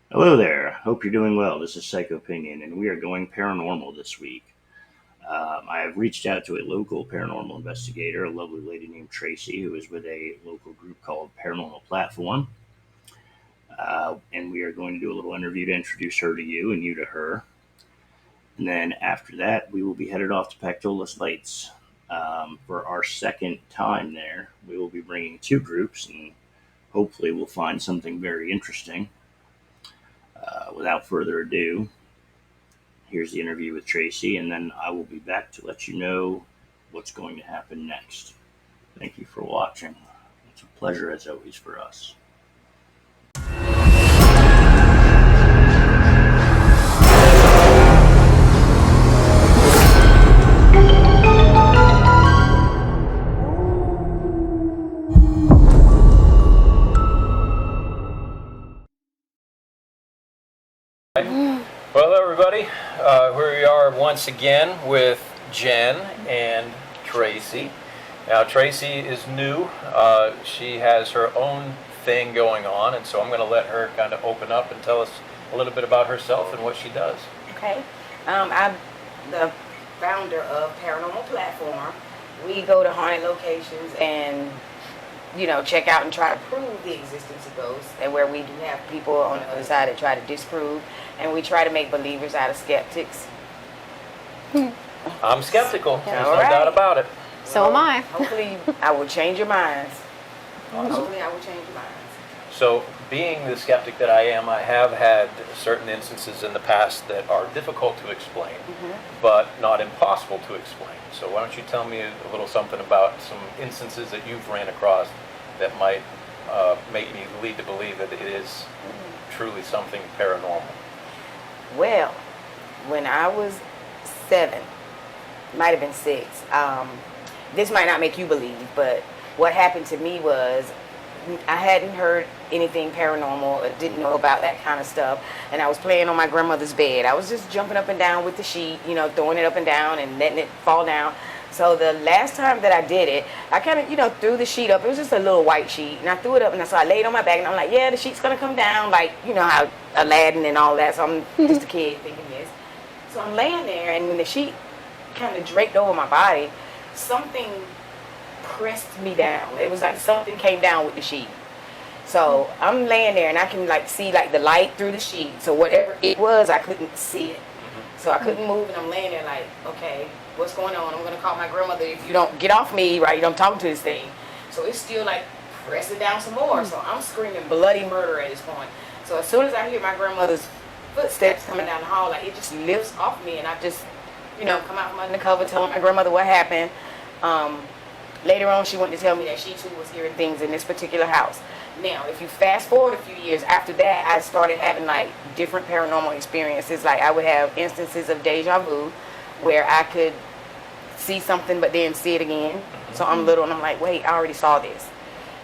Hello there. Hope you're doing well. This is Psycho Opinion, and we are going paranormal this week. I have reached out to a local paranormal investigator, a lovely lady named Tracy, who is with a local group called Paranormal Platform. And we are going to do a little interview to introduce her to you and you to her. And then after that, we will be headed off to Pactolus Lights. For our second time there, we will be bringing two groups, and hopefully, we'll find something very interesting. Without further ado, here's the interview with Tracy, and then I will be back to let you know what's going to happen next. Thank you for watching. It's a pleasure as always for us. Well, hello everybody. Here we are once again with Jen and Tracy. Now, Tracy is new. She has her own thing going on, and so I'm going to let her kind of open up and tell us a little bit about herself and what she does. Okay. I'm the founder of Paranormal Platform. We go to haunted locations and, check out and try to prove the existence of ghosts. And where we do have people on the other side that try to disprove. And we try to make believers out of skeptics. I'm skeptical. There's no right. doubt about it. So am I. Hopefully, I will change your minds. Awesome. Hopefully, I will change your minds. So, being the skeptic that I am, I have had certain instances in the past that are difficult to explain, but not impossible to explain. So why don't you tell me a little something about some instances that you've ran across that might make me lead to believe that it is truly something paranormal. Well, when I was 7, might have been 6, this might not make you believe, but what happened to me was I hadn't heard anything paranormal, or didn't know about that kind of stuff, and I was playing on my grandmother's bed. I was just jumping up and down with the sheet, throwing it up and down and letting it fall down. So the last time that I did it, I kind of, threw the sheet up. It was just a little white sheet, and I threw it up, and so I laid on my back, and I'm like, yeah, the sheet's going to come down, like, how Aladdin and all that, so I'm just a kid thinking this. So I'm laying there, and when the sheet kind of draped over my body, something pressed me down. It was like something came down with the sheet. So I'm laying there and I can see the light through the sheet. So whatever it was, I couldn't see it. So I couldn't move, and I'm laying there like, okay, what's going on? I'm gonna call my grandmother if you don't get off me, right? I'm talking to this thing. So it's still pressing down some more. So I'm screaming bloody murder at this point. So as soon as I hear my grandmother's footsteps coming down the hall, it just lifts off me, and I just, come out from under the cover, telling my grandmother what happened. Later on, she went to tell me that she too was hearing things in this particular house. Now, if you fast forward a few years after that, I started having different paranormal experiences. I would have instances of deja vu where I could see something but then see it again. So I'm little and I'm like, wait, I already saw this.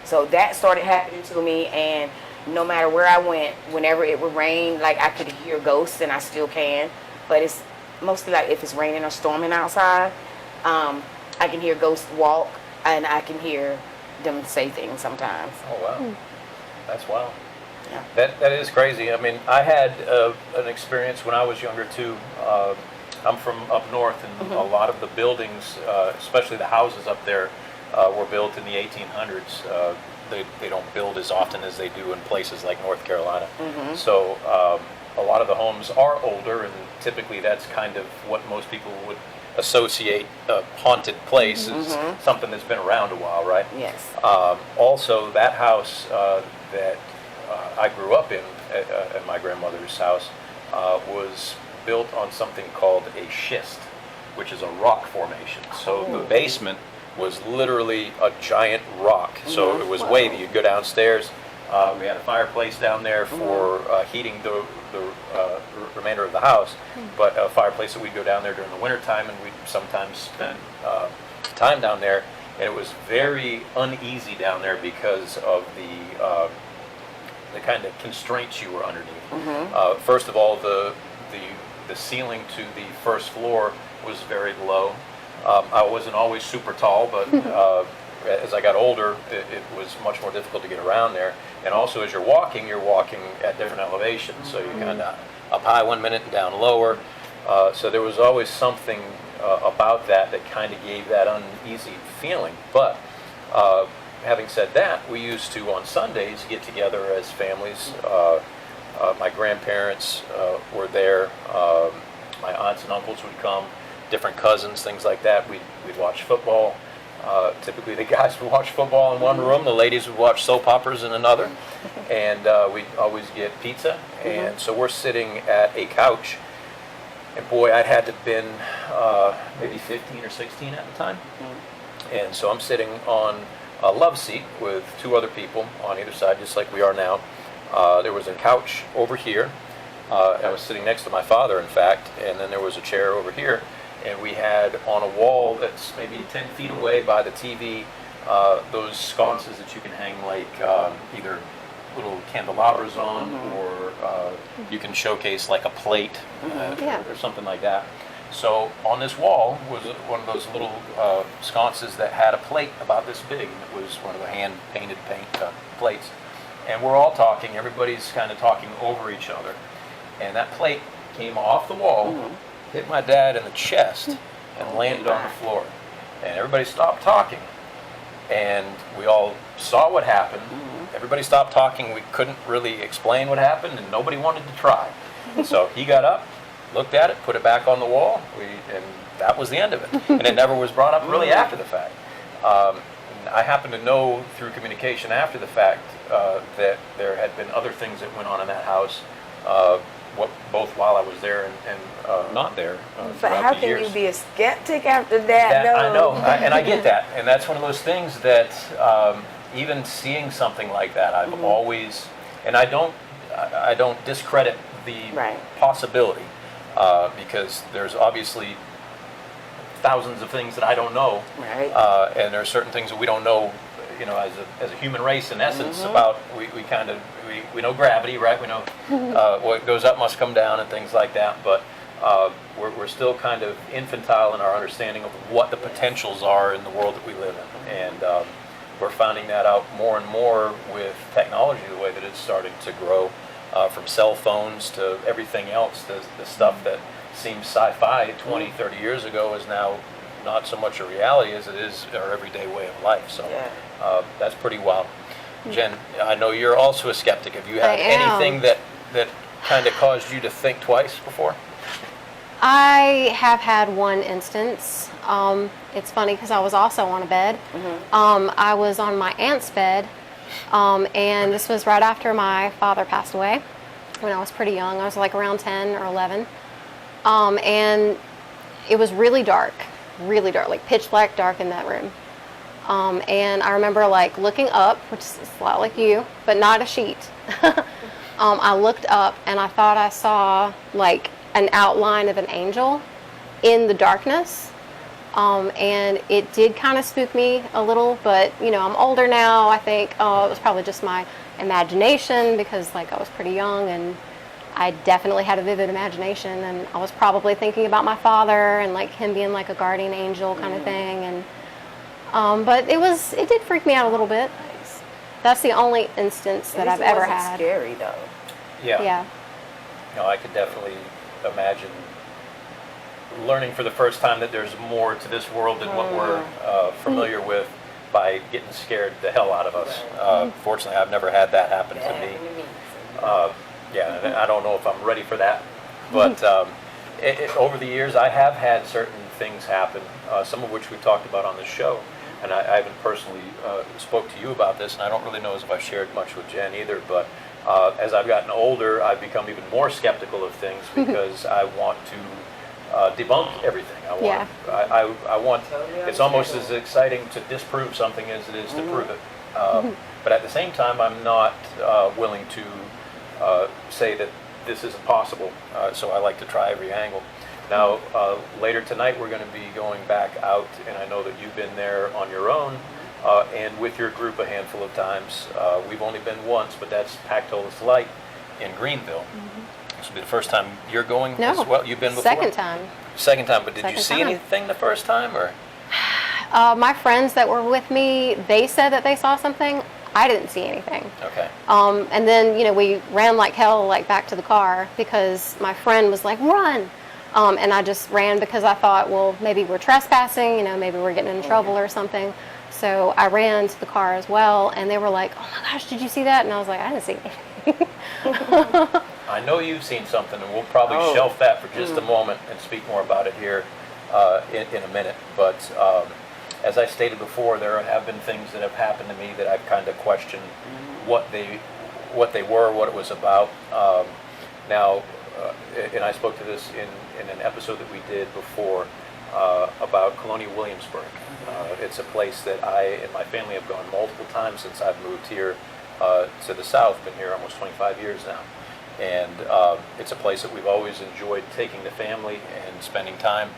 So that started happening to me, and no matter where I went, whenever it would rain, I could hear ghosts, and I still can. But it's mostly if it's raining or storming outside, I can hear ghosts walk, and I can hear them say things sometimes. Oh, wow. That's wild. Yeah. That is crazy. I mean, I had an experience when I was younger, too. I'm from up north, and a lot of the buildings, especially the houses up there, were built in the 1800s. They don't build as often as they do in places like North Carolina. So a lot of the homes are older, and typically that's kind of what most people would associate a haunted place as something that's been around a while, right? Yes. Also, that house that I grew up in, at my grandmother's house, was built on something called a schist, which is a rock formation. So the basement was literally a giant rock. So it was wavy. You'd go downstairs. We had a fireplace down there for heating the remainder of the house, but a fireplace that we'd go down there during the wintertime, and we'd sometimes spend time down there, and it was very uneasy down there because of the kind of constraints you were underneath. First of all, the ceiling to the first floor was very low. I wasn't always super tall, but as I got older, it was much more difficult to get around there. And also, as you're walking at different elevations. So you're kind of up high 1 minute and down lower. So there was always something about that kind of gave that uneasy feeling. But having said that, we used to, on Sundays, get together as families. My grandparents were there. My aunts and uncles would come, different cousins, things like that. We'd watch football. Typically, the guys would watch football in one room. The ladies would watch soap operas in another. And we'd always get pizza. And so we're sitting at a couch. And boy, I had to have been maybe 15 or 16 at the time. And so I'm sitting on a love seat with two other people on either side, just like we are now. There was a couch over here. I was sitting next to my father, in fact, and then there was a chair over here. And we had on a wall that's maybe 10 feet away by the TV, those sconces that you can hang like either little candelabras on, or you can showcase like a plate or something like that. So on this wall was one of those little sconces that had a plate about this big. It was one of the hand-painted plates. And we're all talking, everybody's kind of talking over each other. And that plate came off the wall, hit my dad in the chest, and landed on the floor. And everybody stopped talking. And we all saw what happened. Everybody stopped talking. We couldn't really explain what happened, and nobody wanted to try. So he got up, looked at it, put it back on the wall, and that was the end of it. And it never was brought up really after the fact. I happen to know through communication after the fact that there had been other things that went on in that house, both while I was there and not there But how can you be a skeptic after that? I know, and I get that. And that's one of those things that even seeing something like that, I've always, and I don't discredit the possibility, because there's obviously thousands of things that I don't know, and there are certain things that we don't know, as a human race in essence about. We know gravity, right? We know what goes up must come down and things like that, but we're still kind of infantile in our understanding of what the potentials are in the world that we live in, and we're finding that out more and more with technology, the way that it's starting to grow, from cell phones to everything else. The stuff that seems sci-fi 20, 30 years ago is now not so much a reality as it is our everyday way of life. So that's pretty wild. Jen, I know you're also a skeptic. Have you had anything that kind of caused you to think twice before? I have had one instance. It's funny because I was also on a bed. I was on my aunt's bed, and this was right after my father passed away when I was pretty young. I was like around 10 or 11. And it was really dark, like pitch black dark in that room. And I remember like looking up, which is a lot like you, but not a sheet. I looked up and I thought I saw like an outline of an angel in the darkness. And it did kind of spook me a little, but I'm older now. I think it was probably just my imagination, because like I was pretty young and I definitely had a vivid imagination, and I was probably thinking about my father and like him being like a guardian angel kind of thing. And but it did freak me out a little bit. That's the only instance that I've ever had. Scary though. Yeah. No, I could definitely imagine learning for the first time that there's more to this world than what we're familiar with, by getting scared the hell out of us. Fortunately, I've never had that happen to me. And I don't know if I'm ready for that. But over the years, I have had certain things happen, some of which we've talked about on the show. And I haven't personally spoke to you about this, and I don't really know as if I've shared much with Jen either. But as I've gotten older, I've become even more skeptical of things, because I want to debunk everything. I want. It's almost as exciting to disprove something as it is to prove it. But at the same time, I'm not willing to say that this isn't possible. So I like to try every angle. Now, later tonight, we're going to be going back out, and I know that you've been there on your own and with your group a handful of times. We've only been once, but that's Pactolus Light in Greenville. This will be the first time you're going as well. You've been before? Second time. Second time, but did you see time. anything the first time, or? My friends that were with me, they said that they saw something. I didn't see anything. Okay. And then, we ran like hell, like back to the car because my friend was like, run. And I just ran because I thought, well, maybe we're trespassing, maybe we're getting in trouble or something. So I ran to the car as well, and they were like, oh my gosh, did you see that? And I was like, I didn't see anything. I know you've seen something, and we'll probably shelf that for just a moment and speak more about it here in a minute. But as I stated before, there have been things that have happened to me that I've kind of questioned what they were, what it was about. Now, and I spoke to this in an episode that we did before about Colonial Williamsburg. It's a place that I and my family have gone multiple times since I've moved here to the South. Been here almost 25 years now. And it's a place that we've always enjoyed taking the family and spending time.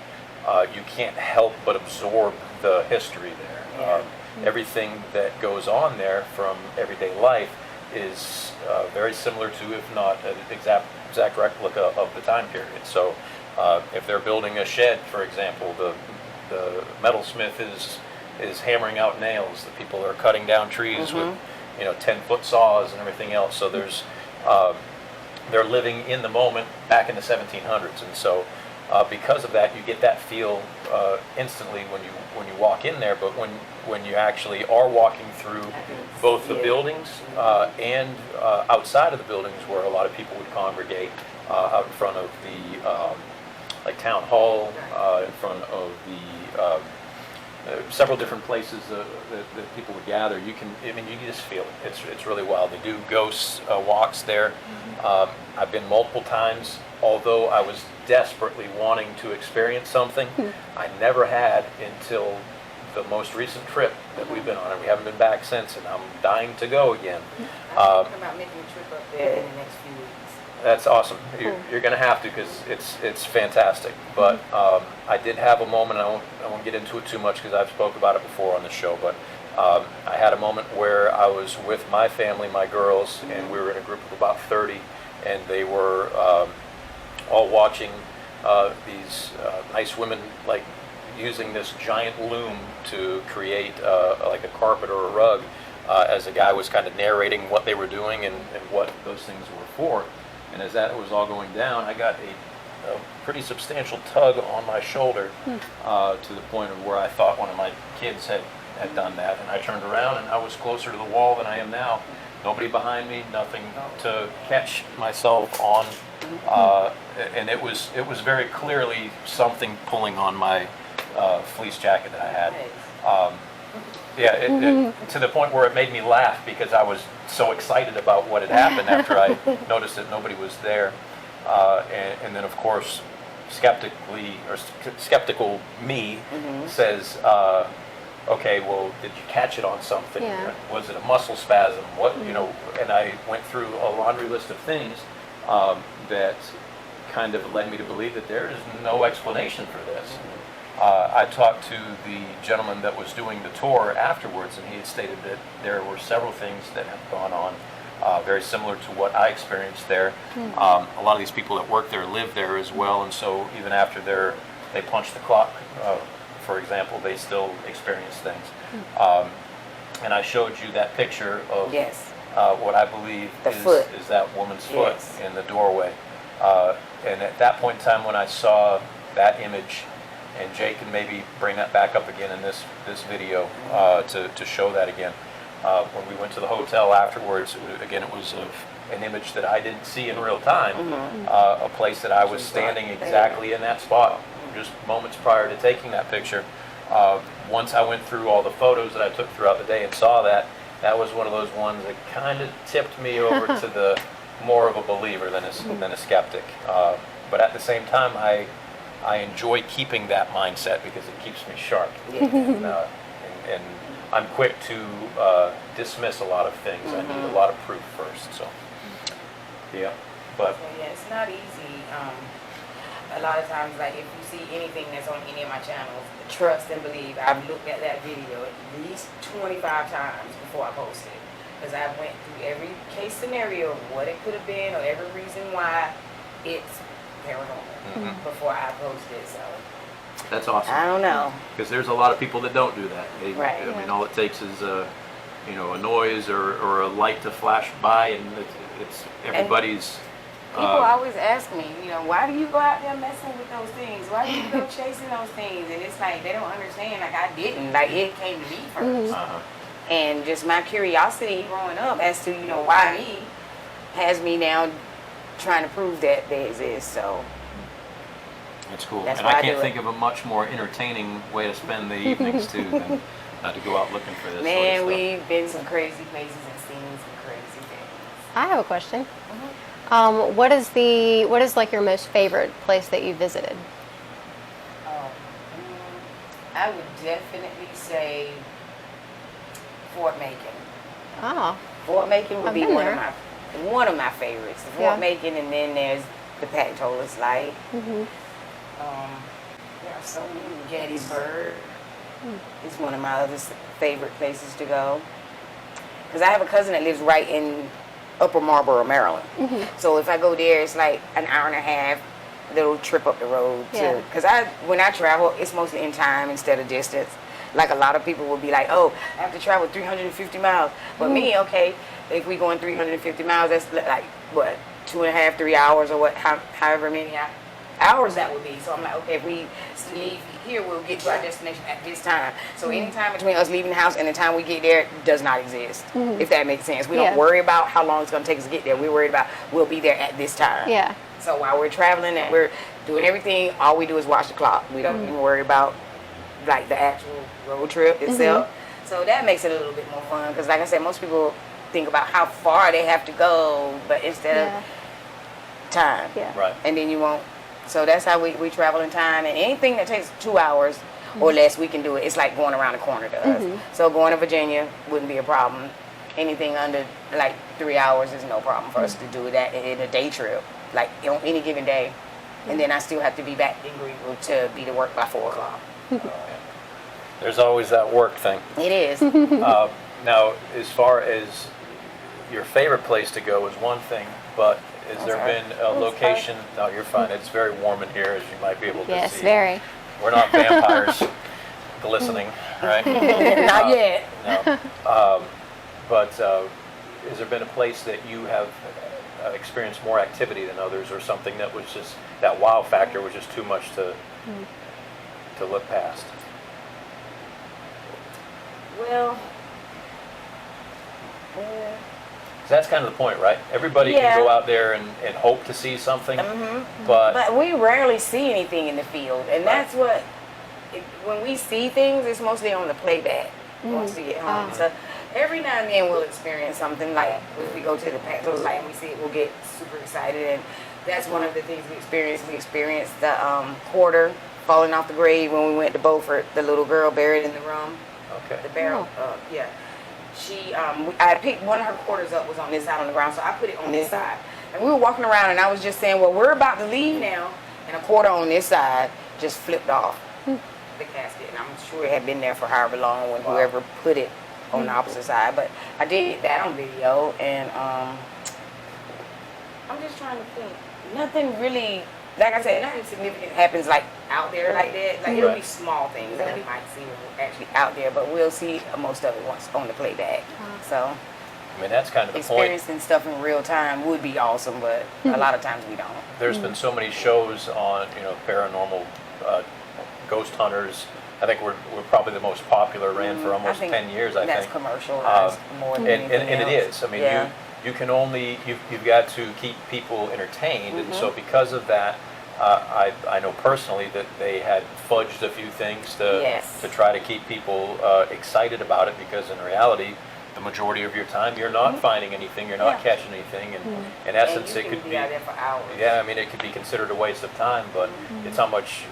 You can't help but absorb the history there. Everything that goes on there from everyday life is very similar to, if not an exact replica of the time period. So if they're building a shed, for example, the metalsmith is hammering out nails. The people are cutting down trees with 10-foot saws and everything else. So there's they're living in the moment back in the 1700s, and so because of that, you get that feel instantly when you walk in there. But when you actually are walking through both the buildings and outside of the buildings, where a lot of people would congregate out in front of the like town hall, in front of the several different places that people would gather, you just feel it. It's really wild. They do ghost walks there. I've been multiple times. Although I was desperately wanting to experience something, I never had until the most recent trip that we've been on, and we haven't been back since, and I'm dying to go again. I'm thinking about making a trip up there in the next few weeks. That's awesome. You're going to have to, because it's fantastic. But I did have a moment. I won't get into it too much because I've spoke about it before on the show. But I had a moment where I was with my family, my girls, and we were in a group of about 30, and they were all watching these nice women like using this giant loom to create like a carpet or a rug, as a guy was kind of narrating what they were doing and what those things were for. And as that was all going down, I got a pretty substantial tug on my shoulder to the point of where I thought one of my kids had done that. And I turned around, and I was closer to the wall than I am now. Nobody behind me, nothing to catch myself on. And it was very clearly something pulling on my fleece jacket that I had. To the point where it made me laugh because I was so excited about what had happened after I noticed that nobody was there. And then, of course, skeptical me says, okay, well, did you catch it on something? Yeah. Was it a muscle spasm? What, and I went through a laundry list of things that kind of led me to believe that there is no explanation for this. I talked to the gentleman that was doing the tour afterwards, and he had stated that there were several things that have gone on very similar to what I experienced there. A lot of these people that work there live there as well, and so even after they punch the clock, for example, they still experience things. And I showed you that picture of what I believe is that woman's foot in the doorway. And at that point in time when I saw that image, and Jay can maybe bring that back up again in this video to show that again. When we went to the hotel afterwards, it was an image that I didn't see in real time, a place that I was standing exactly in that spot just moments prior to taking that picture. Once I went through all the photos that I took throughout the day and saw that, that was one of those ones that kind of tipped me over to the more of a believer than a skeptic. But at the same time, I enjoy keeping that mindset because it keeps me sharp. And I'm quick to dismiss a lot of things. I need a lot of proof first. So, but it's not easy. A lot of times, like if you see anything that's on any of my channels, trust and believe. I've looked at that video at least 25 times before I post it, because I went through every case scenario of what it could have been or every reason why it's paranormal before I post it. So That's awesome. I don't know. Because there's a lot of people that don't do that. Right. I mean, all it takes is a noise or a light to flash by, and it's everybody's. People always ask me, why do you go out there messing with those things? Why do you go chasing those things? And it's like, they don't understand. Like, I didn't. Like, it came to me first. And just my curiosity growing up as to, why me, has me now trying to prove that they exist. So That's cool. That's And why I I can't do think of a much more entertaining way to spend the evenings too than to go out looking for this man, sort of stuff. we've been some crazy places and seen some crazy things. I have a question. What is like your most favorite place that you visited? Oh, I would definitely say Fort Macon. Oh, Fort Macon would I've be been one there. of my favorites. Fort Yeah. Macon, and then there's the Pactolus Light. Mm-hmm. There are so many. Gettysburg is one of my other favorite places to go. Because I have a cousin that lives right in Upper Marlboro, Maryland. So if I go there, it's like an hour and a half little trip up the road. Yeah. Because when I travel, it's mostly in time instead of distance. Like a lot of people will be like, oh, I have to travel 350 miles. But me, okay, if we going 350 miles, that's like, what, 2.5, 3 hours or what, however many hours that would be. So I'm like, okay, if we leave here, we'll get to our destination at this time. So any time between us leaving the house and the time we get there does not exist, if that makes sense. We Yeah. don't worry about how long it's going to take us to get there. We're worried about we'll be there at this time. Yeah. So while we're traveling and we're doing everything, all we do is watch the clock. We don't even worry about like the actual road trip itself. So that makes it a little bit more fun because, like I said, most people think about how far they have to go, but instead Yeah. of time. Yeah. Right. And then you won't. So that's how we travel in time. And anything that takes 2 hours or less, we can do it. It's like going around the corner to us. So going to Virginia wouldn't be a problem. Anything under like 3 hours is no problem for us to do that in a day trip, like on any given day. And then I still have to be back in Greenville to be to work by 4 o'clock. There's always that work thing. It is. Now, as far as your favorite place to go is one thing, but has there sorry. been a location? No, you're fine. It's very warm in here, as you might be able to Yes, see. very. We're not vampires glistening, right? Not yet. No. But has there been a place that you have experienced more activity than others, or something that was just, that wow factor was just too much to look past? Well, 'Cause that's kind of the point, right? Everybody Yeah. can go out there and hope to see something, but but we rarely see anything in the field, and that's what. When we see things, it's mostly on the playback once we get home. So every now and then we'll experience something like if we go to the Pactolus Light and we see it, we'll get super excited, and that's one of the things we experienced. We experienced the quarter falling off the grave when we went to Beaufort. The little girl buried in the room. okay. The barrel, yeah. She, I picked one of her quarters up, was on this side on the ground, so I put it on this side. And we were walking around, and I was just saying, well, we're about to leave now, and a quarter on this side just flipped off the casket. And I'm sure it had been there for however long when whoever put it on the opposite side. But I did get that on video, and I'm just trying to think. Nothing really, like I said, nothing significant happens like out there like that. Like it'll be small things that we might see when we're actually out there, but we'll see most of it once on the playback. So I mean, that's kind of the point. experiencing stuff in real time would be awesome, but a lot of times we don't. There's been so many shows on, paranormal ghost hunters. I think we're probably the most popular, ran for almost 10 years, I that's think. commercialized more than And anything it else. is. I mean, Yeah. you can only, you've got to keep people entertained. And so because of that, I know personally that they had fudged a few things Yes. to try to keep people excited about it, because in reality, the majority of your time you're not finding anything, you're not catching anything, and in essence and you it can could be out there for hours. yeah, I mean, it could be considered a waste of time, but it's how much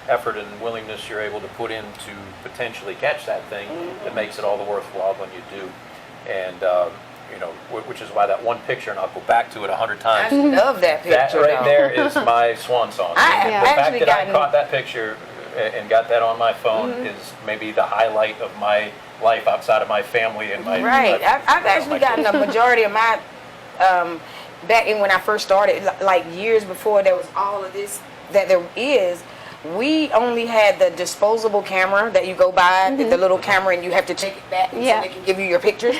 effort and willingness you're able to put in to potentially catch that thing that makes it all the worthwhile when you do. And which is why that one picture, and I'll go back to it 100 I times. love that picture. That right though. there is my swan song. I the have fact actually that I gotten- caught that picture and got that on my phone is maybe the highlight of my life outside of my family and my Right. my- I've actually gotten a majority of my, back in when I first started, like years before there was all of this that there is, we only had the disposable camera that you go buy, the little camera, and you have to take it back so they can give you your pictures.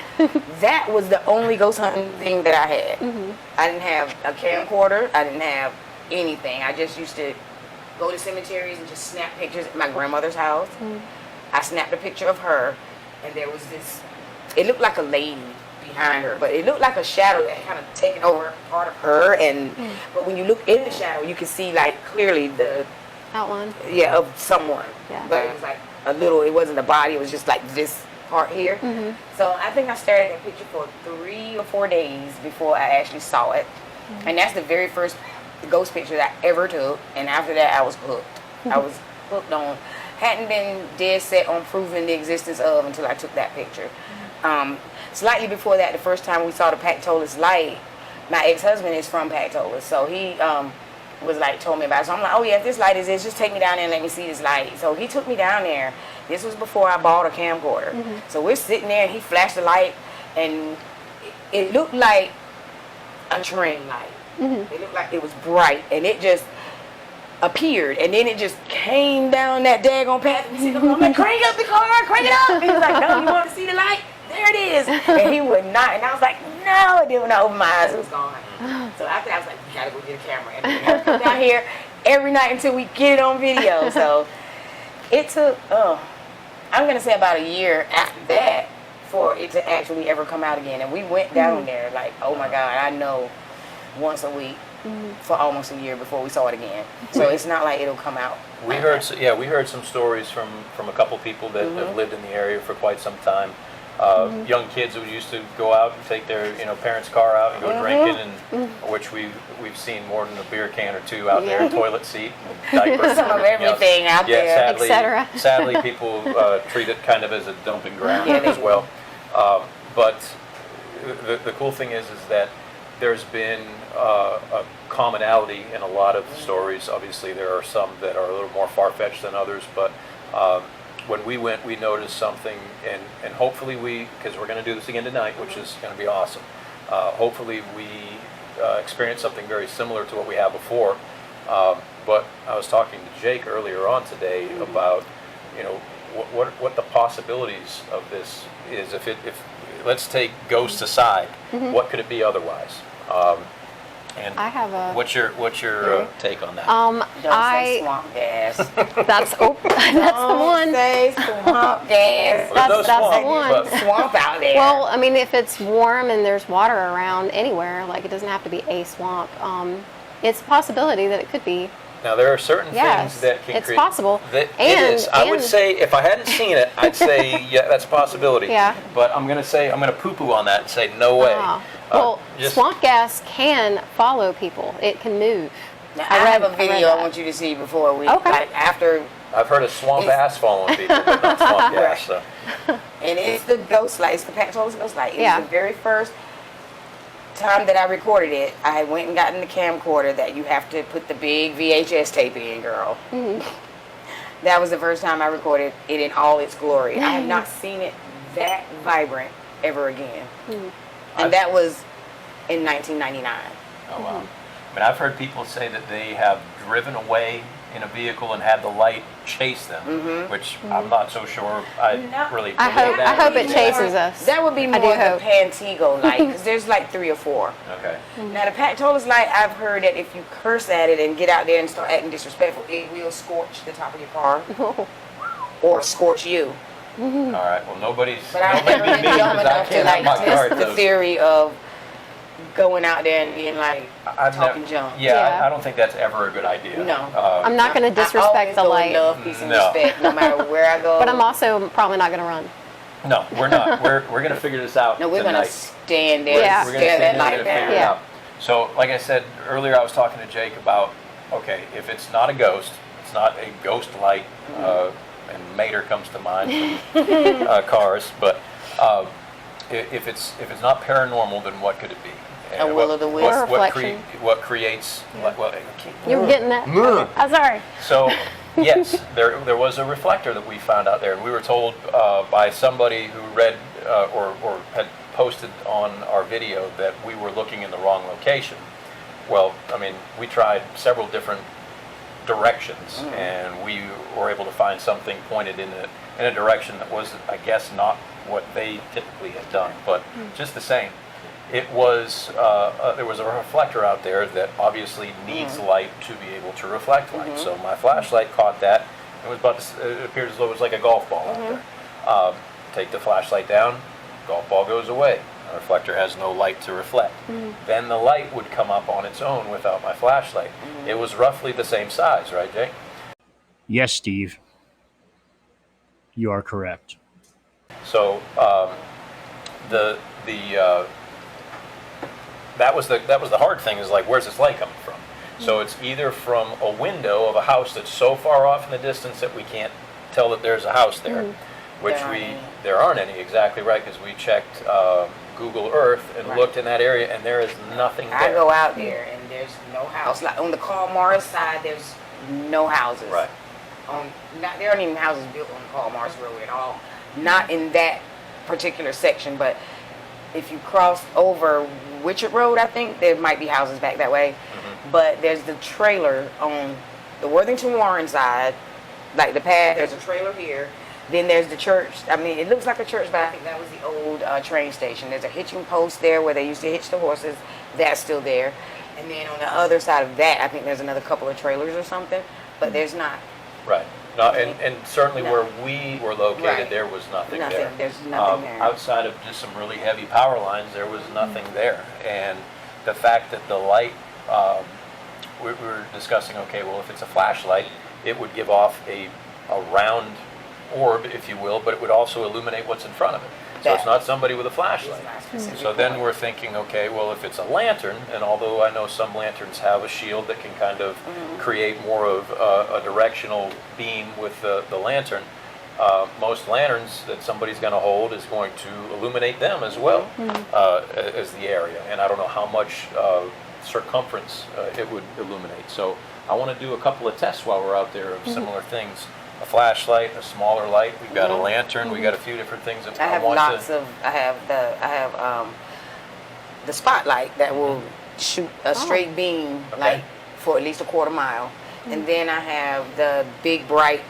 That was the only ghost hunting thing that I had. I didn't have a camcorder. I didn't have anything. I just used to go to cemeteries and just snap pictures at my grandmother's house. I snapped a picture of her, and there was this, it looked like a lady behind her, but it looked like a shadow that kind of taken over part of her, and but when you look in the shadow, you can see like clearly the outline. Yeah, of someone. Yeah. But it was like a little, it wasn't a body, it was just like this part here. So I think I stared at that picture for 3 or 4 days before I actually saw it. And that's the very first ghost picture that I ever took. And after that, I was hooked. I was hooked on, hadn't been dead set on proving the existence of until I took that picture. Slightly before that, the first time we saw the Pactolus light, my ex-husband is from Pactolus, so he was like, told me about it. So I'm like, oh yeah, if this light is this, just take me down there and let me see this light. So he took me down there. This was before I bought a camcorder. So we're sitting there and he flashed the light, and it looked like a train light. It looked like it was bright, and it just appeared, and then it just came down that daggone path. I'm like, crank up the car, crank it up. And he was like, no, you want to see the light? There it is. And he would not. And I was like, no. And then when I opened my eyes, it was gone. So after that, I was like, we got to go get a camera. And we have to come down here every night until we get it on video. So it took, I'm going to say about a year after that for it to actually ever come out again. And we went down there like, oh my God, I know, once a week for almost a year before we saw it again. So it's not like it'll come out. We heard some stories from a couple people that have lived in the area for quite some time. Young kids who used to go out and take their parents' car out and go drinking, and which we've seen more than a beer can or two out there, toilet seat, diapers, Some of everything out there, sadly, etc. sadly, people treat it kind of as a dumping ground as well. But the cool thing is that there's been a commonality in a lot of stories. Obviously, there are some that are a little more far-fetched than others, but when we went, we noticed something, and hopefully because we're going to do this again tonight, which is going to be awesome. Hopefully we experience something very similar to what we have before. But I was talking to Jake earlier on today about, what the possibilities of this is. If let's take ghosts aside, what could it be otherwise? And I have a. what's your take on that? Don't say swamp gas. That's the one. Don't say swamp gas. That's the one. but- Swamp out there. Well, I mean, if it's warm and there's water around anywhere, like it doesn't have to be a swamp. It's a possibility that it could be. Now there are certain Yes, things that can it's create. possible. It And- is. I would and- say if I hadn't seen it, I'd say yeah, that's a possibility. Yeah. But I'm gonna poo-poo on that and say no way. Well, Just- swamp gas can follow people. It can move. Now, I have a read video I that. want you to see before we, Okay. like after, I've heard of swamp ass following people, but not swamp gas. So. and it's the ghost light, it's the Pactolus ghost light. It Yeah. was the very first time that I recorded it. I went and got in the camcorder that you have to put the big VHS tape in, girl. That was the first time I recorded it in all its glory. I have not seen it that vibrant ever again. And that was in 1999. Oh wow. I mean, I've heard people say that they have driven away in a vehicle and had the light chase them, which I'm not so sure I really believe I hope that. it chases us. That would be I do more the hope. Pantego light, because there's like 3 or 4. Okay. Now the Pactolus light, I've heard that if you curse at it and get out there and start acting disrespectful, it will scorch the top of your car or scorch you. All right. Well, nobody's. But I've nobody never beat been me dumb 'cause I enough to can't have like my car test at the those. theory of going out there and being like I've talking never- junk. Yeah, Yeah. I don't think that's ever a good idea. No. I'm not going to I disrespect the always light, go with love, peace, and No. respect, no matter where I go. but I'm also probably not going to run. No, we're not. We're going to figure this out. No, we're tonight. gonna stand there Yeah. and We're going to stare stand that there light and figure down. it out. So, like I said earlier, I was talking to Jake about, okay, if it's not a ghost, it's not a ghost light, and Mater comes to mind from Cars, but if it's not paranormal, then what could it be? A will-o'-the-wisp. What creates? You were getting that? Okay. I'm sorry. So, yes, there was a reflector that we found out there, and we were told by somebody who read or had posted on our video that we were looking in the wrong location. Well, I mean, we tried several different directions, and we were able to find something pointed in a direction that was, I guess, not what they typically had done, but just the same. It was there was a reflector out there that obviously needs light to be able to reflect light. So my flashlight caught that. It was about it appeared as though it was like a golf ball out there. Take the flashlight down, golf ball goes away. The reflector has no light to reflect. Then the light would come up on its own without my flashlight. It was roughly the same size, right, Jake? Yes, Steve. You are correct. So the that was the hard thing, is like, where's this light coming from? So it's either from a window of a house that's so far off in the distance that we can't tell that there's a house there, which there aren't any, exactly right, because we checked Google Earth and looked in that area, and there is nothing there. I go out there and there's no house. Like on the Karl Morris side, there's no houses. Right. There aren't even houses built on Karl Morris Road at all. Not in that particular section, but if you cross over Witchett Road, I think there might be houses back that way. But there's the trailer on the Worthington Warren side, like the path. There's a trailer here. Then there's the church. I mean, it looks like a church, but I think that was the old train station. There's a hitching post there where they used to hitch the horses. That's still there. And then on the other side of that, I think there's another couple of trailers or something. But there's not. Right. No, and certainly where we were located, there was nothing there. There's nothing there. Outside of just some really heavy power lines, there was nothing there. And the fact that the light, we were discussing, okay, well, if it's a flashlight, it would give off a round orb, if you will, but it would also illuminate what's in front of it. So it's not somebody with a flashlight. So then we're thinking, okay, well, if it's a lantern, and although I know some lanterns have a shield that can kind of create more of a directional beam with the lantern, most lanterns that somebody's going to hold is going to illuminate them as well as the area. And I don't know how much circumference it would illuminate. So I want to do a couple of tests while we're out there of similar things. A flashlight, a smaller light. We've got a lantern. We got a few different things that I have the spotlight that will shoot a straight beam, like for at least a quarter mile, and then I have the big bright,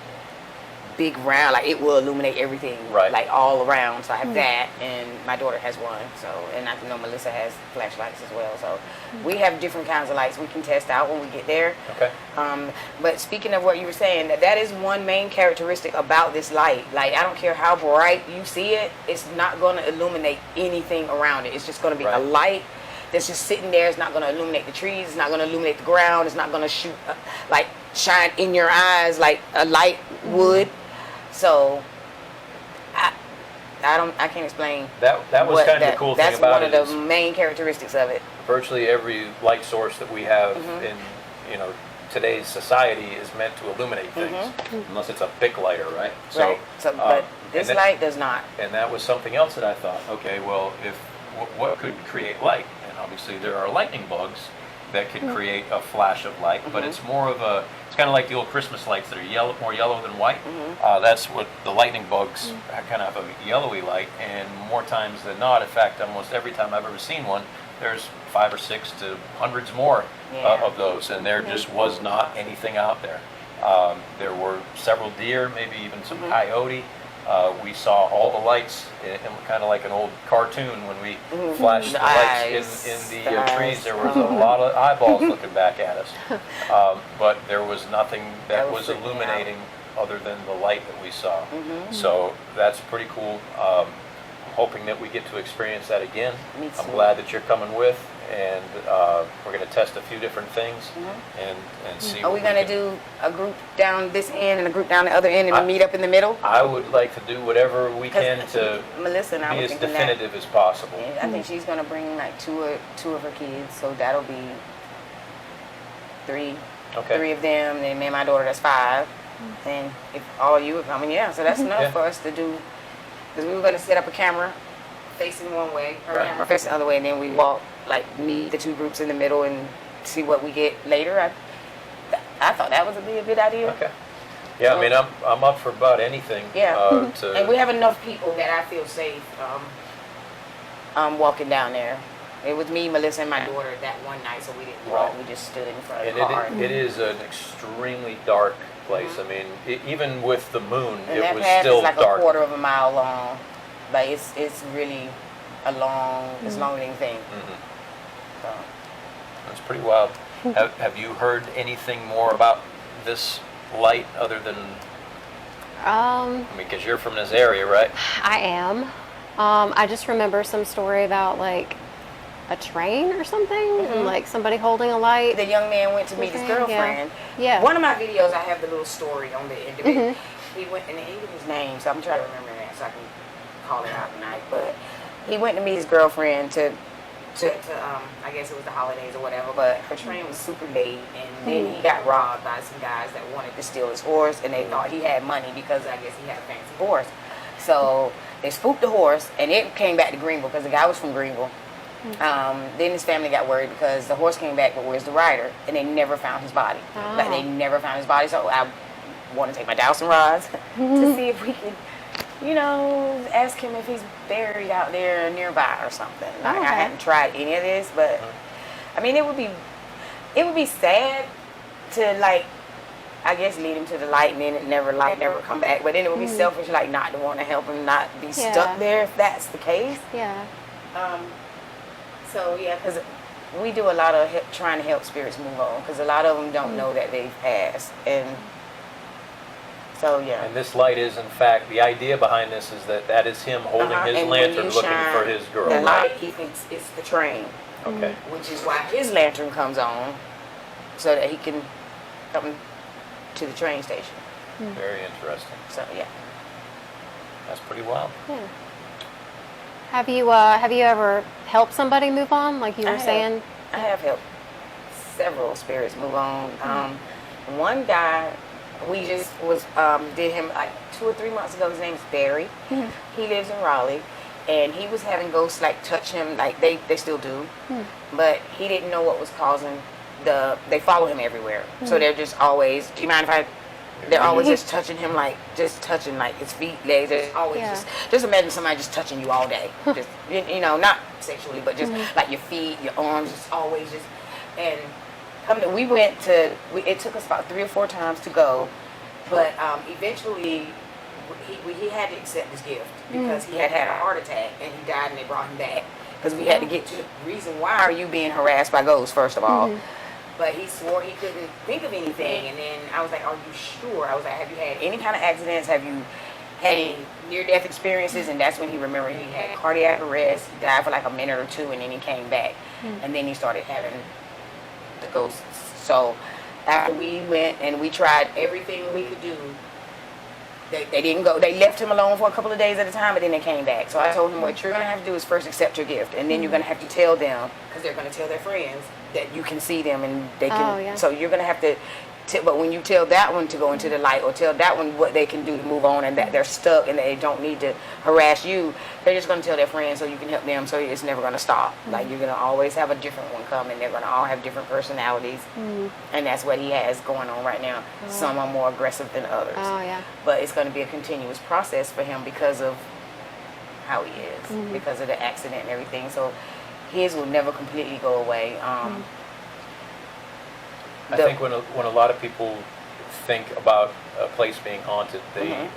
big round, like it will illuminate everything, like all around. So I have that, and my daughter has one. So, and I know Melissa has flashlights as well. So we have different kinds of lights we can test out when we get there. Okay. But speaking of what you were saying, that is one main characteristic about this light. Like, I don't care how bright you see it, it's not going to illuminate anything around it. It's just going to be a light that's just sitting there. It's not going to illuminate the trees. It's not going to illuminate the ground. It's not going to shoot, like, shine in your eyes like a light would. So, I can't explain. That was kind of the cool thing about it. That's one of the main characteristics of it. Virtually every light source that we have in today's society is meant to illuminate things, unless it's a Bic lighter, right? So but this light does not. And that was something else that I thought, okay, well, if what could create light? And obviously there are lightning bugs that could create a flash of light, but it's more of it's kind of like the old Christmas lights that are more yellow than white. That's what the lightning bugs kind of have, a yellowy light, and more times than not, in fact, almost every time I've ever seen one, there's 5 or 6 to hundreds more of those, and there just was not anything out there. There were several deer, maybe even some coyote. We saw all the lights, kind of like an old cartoon when we flashed the lights in the trees. There was a lot of eyeballs looking back at us, but there was nothing that was illuminating other than the light that we saw. So that's pretty cool. Hoping that we get to experience that again. I'm glad that you're coming with, and we're going to test a few different things and see. Are we going to do a group down this end and a group down the other end, and we meet up in the middle? I would like to do whatever we can to Melissa and I be as definitive as possible. I think she's going to bring like two of her kids, so that'll be 3 of them, and then me and my daughter, that's 5. And if all of you are coming, so that's enough for us to do. Because we were going to set up a camera facing one way, her camera facing the other way, and then we walk, like, meet the 2 groups in the middle and see what we get later. I thought that would be a good idea. Okay. Yeah, I mean, I'm up for about anything. And we have enough people that I feel safe walking down there. It was me, Melissa, and my daughter that one night, so we didn't walk. Right. We just stood in front of And the car. it is an extremely dark place. I mean, even with the moon, And it that was path still is like dark. a quarter of a mile long. Like it's really a long. It's longer than you think. So. That's pretty wild. Have you heard anything more about this light other than? I mean, because you're from this area, right? I am. I just remember some story about like a train or something, and like somebody holding a light. The young man went to meet his girlfriend. Yeah. One of my videos, I have the little story on the end of it. He went, and he gave his name, so I'm trying to remember that so I can call it out tonight. But he went to meet his girlfriend to I guess it was the holidays or whatever, but her train was super late, and then he got robbed by some guys that wanted to steal his horse, and they thought he had money because I guess he had a fancy horse. So they spooked the horse, and it came back to Greenville because the guy was from Greenville. Then his family got worried because the horse came back, but where's the rider? And they never found his body. Like, they never found his body, so I want to take my dowsing rods to see if we can, ask him if he's buried out there nearby or something. Like, I hadn't tried any of this, but I mean, it would be sad to, like, I guess lead him to the light and then it never come back. But then it would be selfish, like, not to want to help him not be stuck there if that's the case. Yeah. So yeah, because we do a lot of trying to help spirits move on, because a lot of them don't know that they've passed, and so yeah. And this light is, in fact, the idea behind this is that is him holding his And when lantern, you looking shine for his girl. the right? light, he thinks it's the train, Okay. which is why his lantern comes on, so that he can come to the train station. Very interesting. So yeah. That's pretty wild. Yeah. Have you ever helped somebody move on, like you were saying? I have helped several spirits move on. One guy, we just did him like 2 or 3 months ago. His name's Barry. He lives in Raleigh, and he was having ghosts like touch him, like they still do, but he didn't know what was causing they follow him everywhere. So they're just always, do you mind if I? They're always just touching him, like just touching like his feet, legs. They're always just imagine somebody just touching you all day, just not sexually, but just like your feet, your arms, just always just. And we went to. It took us about 3 or 4 times to go, but eventually he had to accept his gift because he had a heart attack and he died, and they brought him back because we had to get to the reason why are you being harassed by ghosts first of all. But he swore he couldn't think of anything. And then I was like, are you sure? I was like, have you had any kind of accidents? Have you had any near-death experiences? And that's when he remembered he had cardiac arrest. He died for like a minute or 2, and then he came back. And then he started having the ghosts. So after we went and we tried everything we could do, they didn't go. They left him alone for a couple of days at a time, but then they came back. So I told him, what you're going to have to do is first accept your gift. And then you're going to have to tell them, because they're going to tell their friends, that you can see them and they can. So you're going to have to, but when you tell that one to go into the light, or tell that one what they can do to move on, and that they're stuck and they don't need to harass you, they're just going to tell their friends so you can help them, so it's never going to stop. Like, you're going to always have a different one come, and they're going to all have different personalities. And that's what he has going on right now. Some are more aggressive than others. But it's going to be a continuous process for him because of how he is, because of the accident and everything. So his will never completely go away. I think when a lot of people think about a place being haunted, they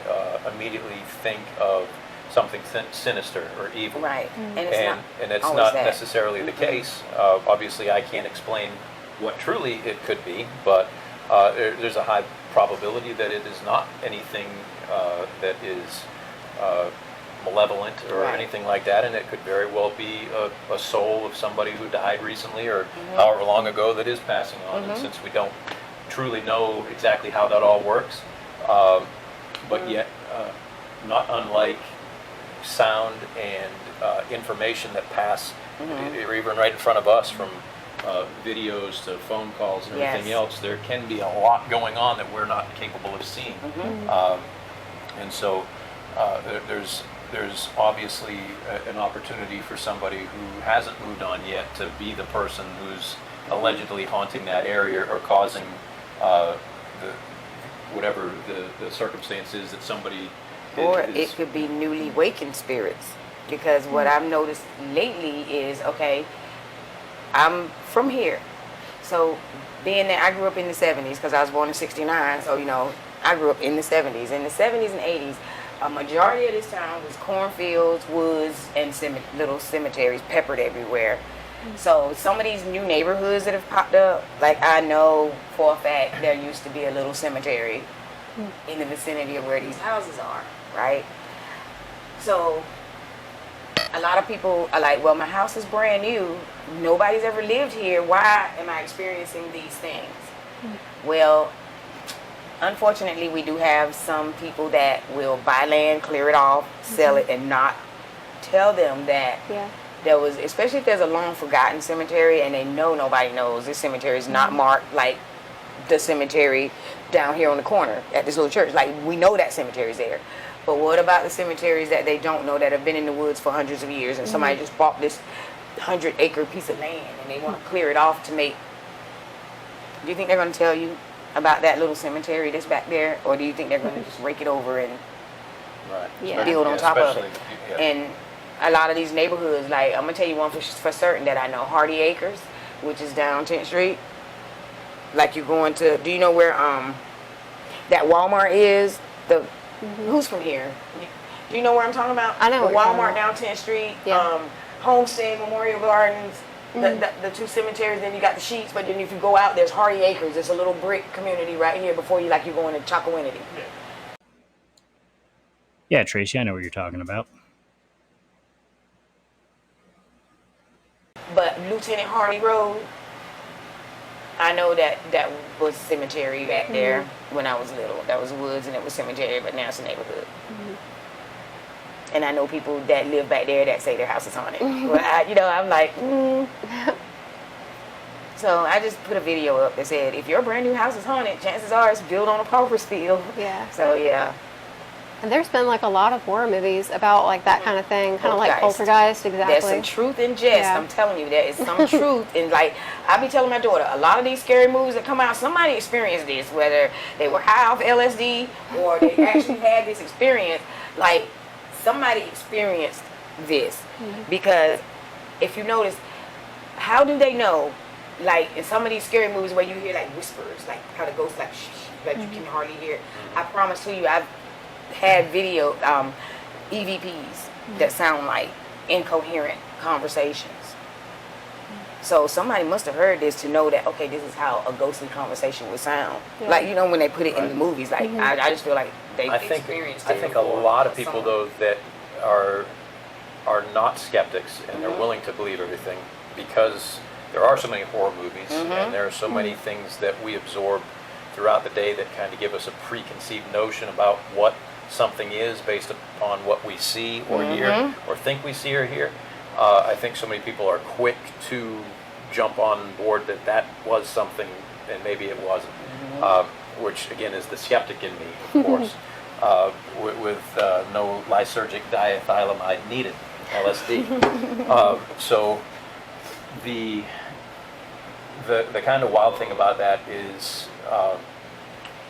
immediately think of something sinister or evil. Right. And it's not necessarily the case. Obviously, I can't explain what truly it could be, but there's a high probability that it is not anything that is malevolent or anything like that, and it could very well be a soul of somebody who died recently or however long ago that is passing on. And since we don't truly know exactly how that all works, but yet not unlike sound and information that pass or even right in front of us, from videos to phone calls and everything else, there can be a lot going on that we're not capable of seeing. And so there's obviously an opportunity for somebody who hasn't moved on yet to be the person who's allegedly haunting that area or causing whatever the circumstance is that somebody or it could be newly wakened spirits, because what I've noticed lately is, okay, I'm from here. So being that I grew up in the 70s, because I was born in 69, so, I grew up in the 70s. In the 70s and 80s, a majority of this town was cornfields, woods, and little cemeteries peppered everywhere. So some of these new neighborhoods that have popped up, like I know for a fact there used to be a little cemetery in the vicinity of where these houses are, right? So a lot of people are like, well, my house is brand new. Nobody's ever lived here. Why am I experiencing these things? Well, unfortunately, we do have some people that will buy land, clear it off, sell it, and not tell them that there was, especially if there's a long forgotten cemetery and they know nobody knows. This cemetery is not marked like the cemetery down here on the corner at this little church. Like, we know that cemetery's there. But what about the cemeteries that they don't know, that have been in the woods for hundreds of years, and somebody just bought this 100-acre piece of land and they want to clear it off to make... Do you think they're going to tell you about that little cemetery that's back there, or do you think they're going to just rake it over and build on top of it? And a lot of these neighborhoods, like, I'm going to tell you one for certain that I know, Hardy Acres, which is down 10th Street. Like, you're going to... Do you know where that Walmart is? Who's from here? Do you know where I'm talking about? I know. The Walmart down 10th Street, Homestead, Memorial Gardens, the two cemeteries. Then you got the Sheets, but then if you go out, there's Hardy Acres. It's a little brick community right here before you, like, you're going to Chocowinity. Yeah, Tracy, I know what you're talking about. But Lieutenant Hardy Road, I know that was cemetery back there when I was little. That was woods and it was cemetery, but now it's a neighborhood. And I know people that live back there that say their house is haunted. Well, I'm like, So I just put a video up that said, if your brand new house is haunted, chances are it's built on a pauper's field. Yeah. So, yeah. And there's been like a lot of horror movies about like that kind of thing, kind of like Poltergeist, exactly. There's some truth in jest. Yeah. I'm telling you, there is some truth in, like, I be telling my daughter, a lot of these scary movies that come out, somebody experienced this, whether they were high off LSD or they actually had this experience. Like, somebody experienced this. Because if you notice, how do they know? Like, in some of these scary movies where you hear like whispers, like how the ghost like you can hardly hear it. I promise to you, I've had video EVPs that sound like incoherent conversations. So somebody must have heard this to know that, okay, this is how a ghostly conversation would sound. Yeah. Like, when they put it in the movies, like I just feel like they've experienced it. I think a lot of people though that are not skeptics and they're willing to believe everything because there are so many horror movies and there are so many things that we absorb throughout the day that kind of give us a preconceived notion about what something is based upon what we see or hear or think we see or hear. I think so many people are quick to jump on board that was something and maybe it wasn't, which again is the skeptic in me, of course, with no lysergic diethylamide needed, LSD. So the kind of wild thing about that is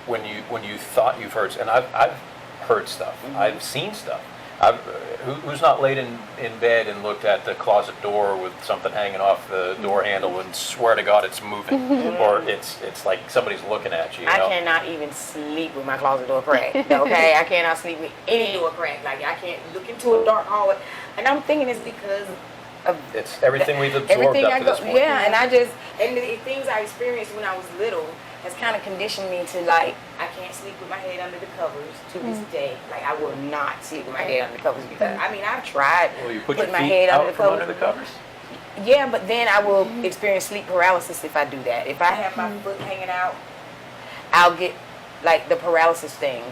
when you thought you've heard, and I've heard stuff, I've seen stuff. Who's not laid in bed and looked at the closet door with something hanging off the door handle and swear to God it's moving, or it's like somebody's looking at you. I cannot even sleep with my closet door cracked. Okay, I cannot sleep with any door cracked. Like, I can't look into a dark hallway, and I'm thinking it's because of it's everything we've absorbed up to this point. Yeah, and the things I experienced when I was little has kind of conditioned me to, like, I can't sleep with my head under the covers to this day. Like, I will not sleep with my head under the covers because, I've tried putting my head under the covers. Yeah, but then I will experience sleep paralysis if I do that. If I have my foot hanging out, I'll get, like, the paralysis thing.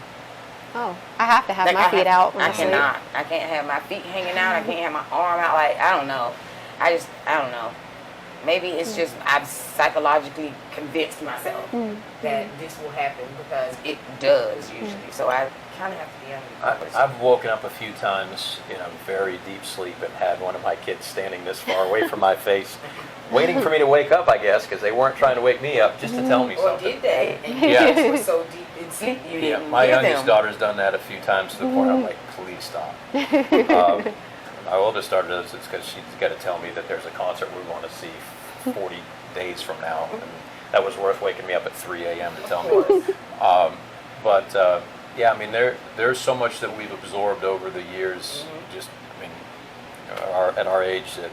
Oh, I have to have my feet out when I sleep. I can't have my feet hanging out. I can't have my arm out. Like, I don't know. I don't know. Maybe it's just I've psychologically convinced myself that this will happen because it does usually. So I kind of have to be under the I've woken up a few times in a very deep sleep and had one of my kids standing this far away from my face, waiting for me to wake up, I guess, because they weren't trying to wake me up, just to tell me something. Or did they? And yes. You were so deep in sleep you didn't my hear youngest them. daughter's done that a few times to the point I'm like, please stop. My oldest daughter does it because she's got to tell me that there's a concert we want to see 40 days from now. And that was worth waking me up at 3 a.m. to tell me. Yeah, I mean, there's so much that we've absorbed over the years. Just, I mean, at our age, that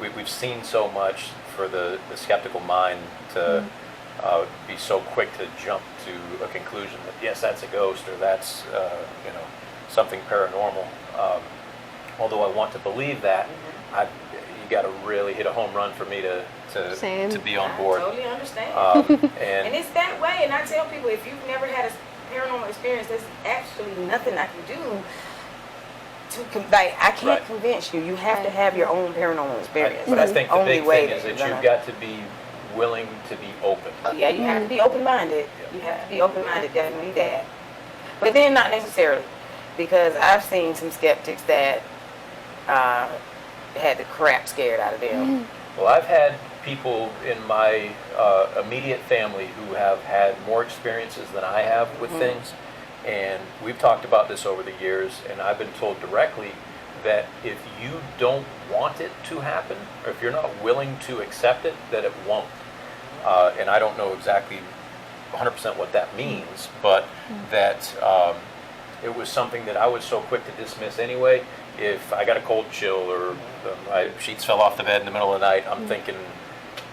we've seen so much for the skeptical mind to be so quick to jump to a conclusion that yes, that's a ghost or that's something paranormal. Although I want to believe that, you got to really hit a home run for me to be on board. I totally understand. And And it's that way. And I tell people, if you've never had a paranormal experience, there's actually nothing I can do I can't Right. convince you. You have to have your own paranormal experience. But I think the Only big way thing is that you're you've gonna- got to be willing to be open. Yeah, you have to be open-minded. You have to be open-minded, definitely that. But then not necessarily, because I've seen some skeptics that had the crap scared out of them. Well, I've had people in my immediate family who have had more experiences than I have with things, and we've talked about this over the years, and I've been told directly that if you don't want it to happen, or if you're not willing to accept it, that it won't. And I don't know exactly 100% what that means, but that it was something that I was so quick to dismiss anyway. If I got a cold chill or my sheets fell off the bed in the middle of the night, I'm thinking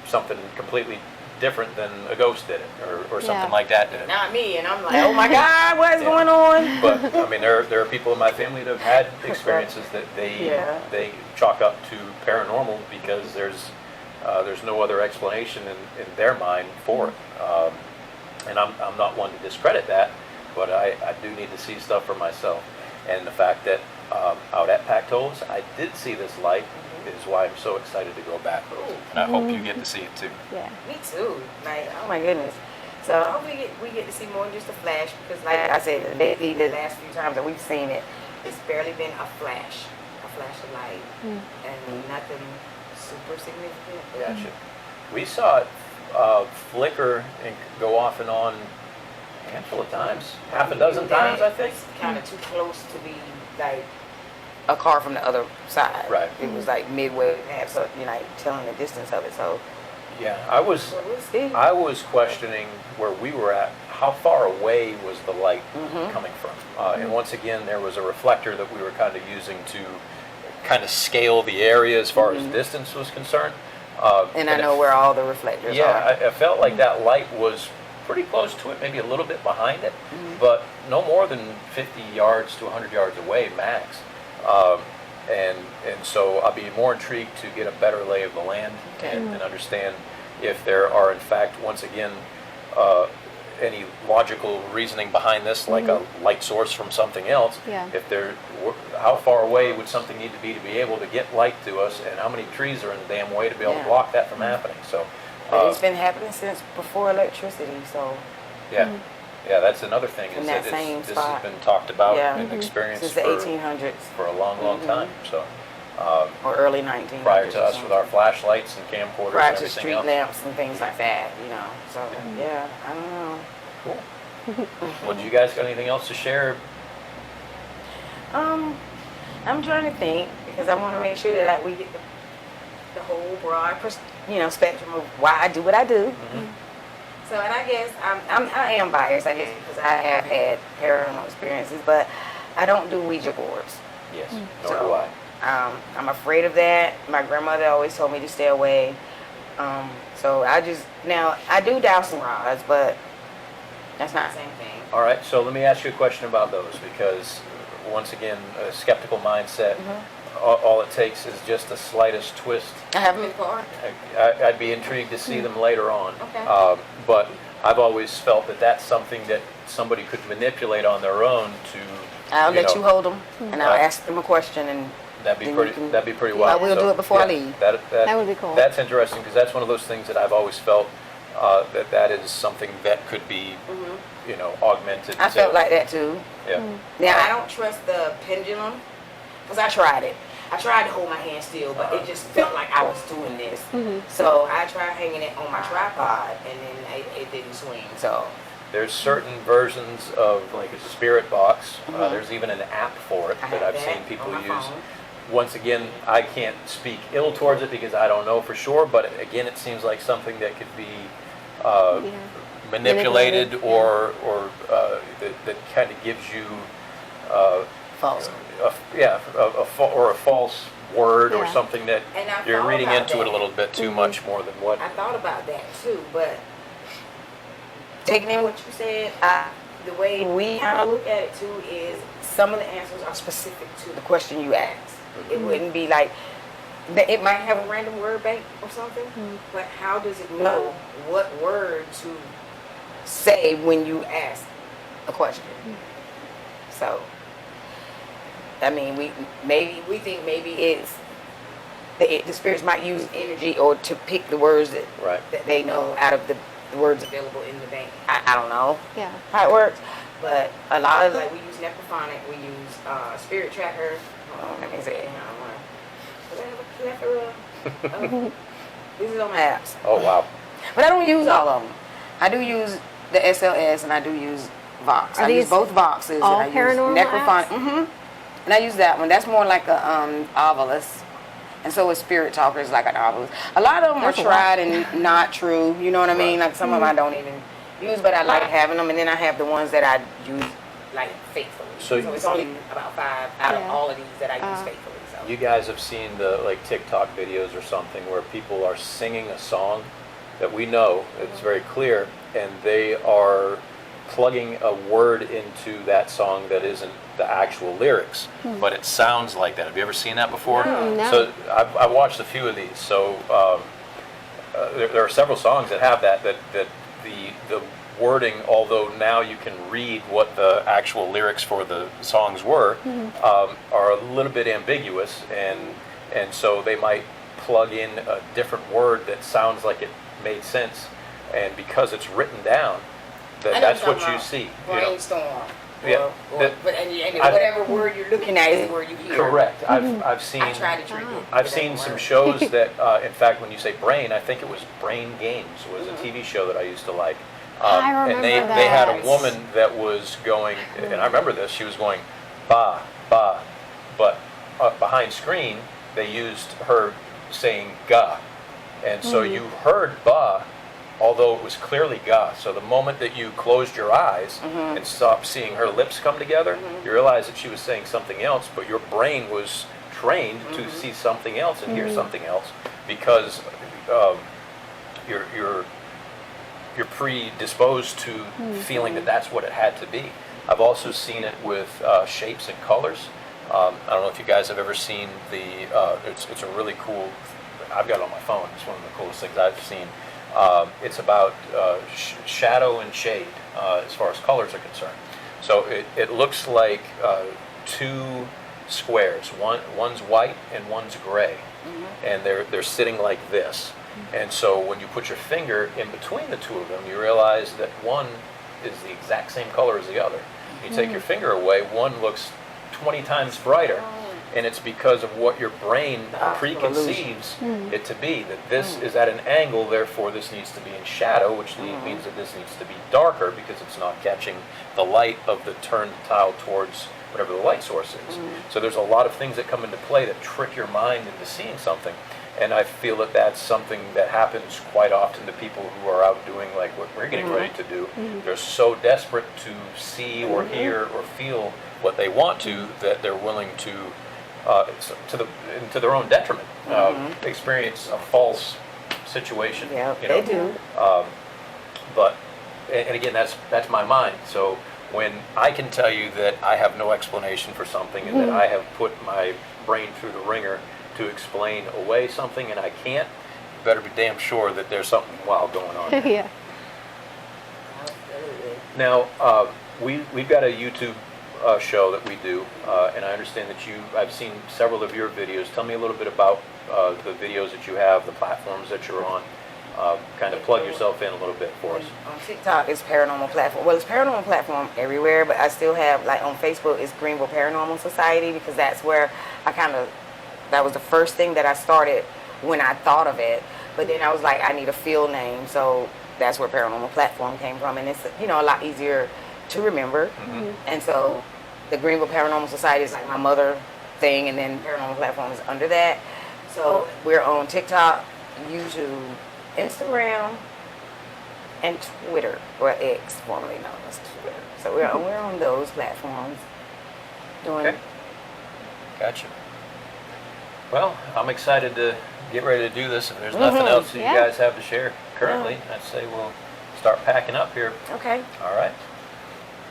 something completely different than a ghost did it, or something Yeah. like that did it. Not me, and I'm like, oh my God, what is going on? But I mean, there are people in my family that have had experiences that they chalk up to paranormal because there's no other explanation in their mind for it. And I'm not one to discredit that, but I do need to see stuff for myself. And the fact that out at Pactolus, I did see this light is why I'm so excited to go back. And I hope you get to see it too. Yeah. Me too. Like, oh my goodness. So I hope we get to see more than just a flash, because like I said, lately the last few times that we've seen it, it's barely been a flash of light, and nothing super significant. Gotcha. We saw it flicker and go off and on a handful of times, half a dozen times, I think. It's kind of too close to be like a car from the other side. Right. It was like midway, perhaps, so you're like telling the distance of it. So Yeah, I was we'll see. questioning where we were at. How far away was the light coming from? And once again, there was a reflector that we were kind of using to kind of scale the area as far as distance was concerned. And I know where all the reflectors Yeah, are. I felt like that light was pretty close to it, maybe a little bit behind it, but no more than 50 yards to 100 yards away max. And so I'll be more intrigued to get a better lay of the land and understand if there are in fact, once again, any logical reasoning behind this, like a light source from something else. Yeah. If there, how far away would something need to be able to get light to us, and how many trees are in the damn way to be able to block that from happening? So, But it's been happening since before electricity, so yeah, that's another thing. In Is that that same this spot. has been talked about Yeah. and experienced since the 1800s for a long, long time. So, or early 1900s. prior to or us with our flashlights and camcorders prior and to everything street else. lamps and things like that, So yeah, I don't know. Cool. Well, do you guys got anything else to share? I'm trying to think, because I want to make sure that we get the whole broad, spectrum of why I do what I do. So, and I guess I am biased, I guess, because I have had paranormal experiences, but I don't do Ouija boards. Yes. Nor do I. I'm afraid of that. My grandmother always told me to stay away. So I do dowsing rods, but that's not the same thing. All right, so let me ask you a question about those, because once again, a skeptical mindset, all it takes is just the slightest twist. I have them in the car. I'd be intrigued to see them later on. Okay. But I've always felt that that's something that somebody could manipulate on their own to. I'll let you know, hold them, and I'll ask them a question, and That'd be then pretty. you can- That'd be pretty I wild. will do it before I leave. That would be cool. That's interesting, because that's one of those things that I've always felt that is something that could be, augmented. I felt like that too. Yeah. Now, I don't trust the pendulum, because I tried it. I tried to hold my hand still, but it just felt like I was doing this. So I tried hanging it on my tripod, and then it didn't swing. So There's certain versions of like a spirit box. There's even an app for it I that have I've that seen people on my use. phone. once again, I can't speak ill towards it because I don't know for sure, but again, it seems like something that could be Yeah. manipulated Manipulated, that kind of gives you False. or a false word or Yeah. something that And I you're thought reading about into it a that. little bit too much more than what. I thought about that too, but taking in what you said, the way we kind of look at it too is some of the answers are specific to the question you asked. It wouldn't be like, it might have a random word bank or something, but how does it know what word to say when you ask a question? So, I mean, we think maybe it's the spirits might use energy or to pick the words that Right. that they know out of the words available in the bank. I don't know Yeah. how it works, but a lot of, like, we use Necrophonic, we use Spirit Tracker. Hold on, let me say it. I have a plethora of these are on my apps, Oh wow. but I don't use all of them. I do use the SLS and I do use Vox. Are I use these both Voxes. all and I paranormal use Necrophonic. apps? And I use that one. That's more like a Ovilus. And so is Spirit Talker is like an Ovilus. A lot of them That's are a lot. tried and not true. You know what I mean? Right. Like some of them I don't even use, but I like having them. And then I have the ones that I use like faithfully. So it's only about 5 out of Yeah. all of these that I use faithfully. So. You guys have seen the like TikTok videos or something where people are singing a song that we know, it's very clear, and they are plugging a word into that song that isn't the actual lyrics, but it sounds like that. Have you ever seen that before? No. So I've watched a few of these. So there are several songs that have that the wording, although now you can read what the actual lyrics for the songs were, are a little bit ambiguous, and so they might plug in a different word that sounds like it made sense, and because it's written down, that's what you see. You know? Brainstorm. Yeah, Whatever word you're looking at is the word you hear. Correct. I've seen. I try to treat it. I've seen some shows that, in fact, when you say brain, I think it was Brain Games was a TV show that I used to like. I remember and they had a that. woman that was going, and I remember this. She was going, ba ba, but behind screen they used her saying ga, and so you heard ba, although it was clearly ga. So the moment that you closed your eyes and stopped seeing her lips come together, you realized that she was saying something else, but your brain was trained to see something else and hear something else because you're predisposed to feeling that that's what it had to be. I've also seen it with shapes and colors. I don't know if you guys have ever seen it's a really cool, I've got it on my phone, it's one of the coolest things I've seen. It's about shadow and shade as far as colors are concerned. So it looks like two squares. One's white and one's gray, and they're sitting like this. And so when you put your finger in between the two of them, you realize that one is the exact same color as the other. You take your finger away, one looks 20 times brighter. And it's because of what your brain preconceives it to be, that this is at an angle, therefore this needs to be in shadow, which means that this needs to be darker because it's not catching the light of the turned tile towards whatever the light source is. So there's a lot of things that come into play that trick your mind into seeing something. And I feel that that's something that happens quite often to people who are out doing like what we're getting ready to do. They're so desperate to see or hear or feel what they want to that they're willing to to their own detriment, experience a false situation. Yeah, you know? they do. But and again, that's my mind. So when I can tell you that I have no explanation for something and that I have put my brain through the ringer to explain away something and I can't, you better be damn sure that there's something wild going on. Yeah. Absolutely. Now, we've got a YouTube show that we do, and I understand that I've seen several of your videos. Tell me a little bit about the videos that you have, the platforms that you're on. Kind of plug yourself in a little bit for us. On TikTok, it's Paranormal Platform. Well, it's Paranormal Platform everywhere, but I still have, like, on Facebook, it's Greenville Paranormal Society because that's where that was the first thing that I started when I thought of it. But then I was like, I need a field name, so that's where Paranormal Platform came from, and it's a lot easier to remember. And so the Greenville Paranormal Society is like my mother thing, and then Paranormal Platform is under that. So we're on TikTok, YouTube, Instagram, and Twitter, or X, formerly known as Twitter. So we're on those platforms doing. Okay. Gotcha. Well, I'm excited to get ready to do this. If there's nothing else that you guys have to share currently, I'd say we'll start packing up here. Okay. All right.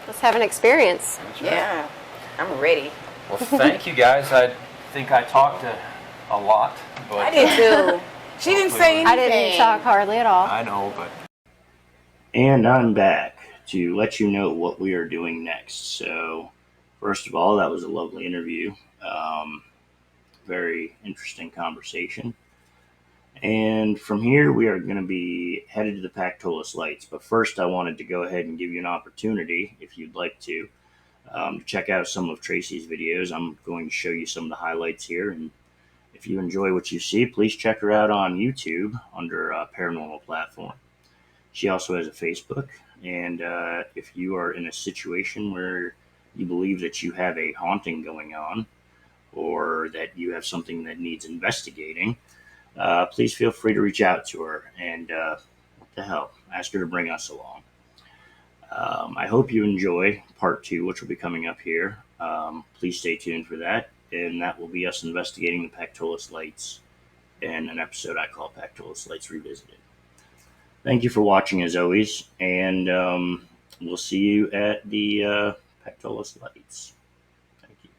Let's have an experience. That's right. Yeah, I'm ready. Well, thank you guys. I think I talked a lot, but I did too. She didn't say anything. I didn't talk hardly at all. I know, but And I'm back to let you know what we are doing next. So, first of all, that was a lovely interview. Very interesting conversation. And from here, we are going to be headed to the Pactolus Lights. But first, I wanted to go ahead and give you an opportunity, if you'd like to check out some of Tracy's videos. I'm going to show you some of the highlights here. And if you enjoy what you see, please check her out on YouTube under Paranormal Platform. She also has a Facebook. And if you are in a situation where you believe that you have a haunting going on, or that you have something that needs investigating, please feel free to reach out to her and what the hell, ask her to bring us along. I hope you enjoy part 2, which will be coming up here. Please stay tuned for that, and that will be us investigating the Pactolus Lights in an episode I call Pactolus Lights Revisited. Thank you for watching as always, and we'll see you at the Pactolus Lights. Thank you.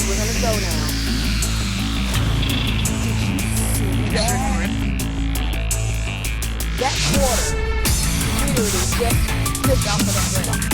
We're gonna go now. That water literally just slipped off of the ground.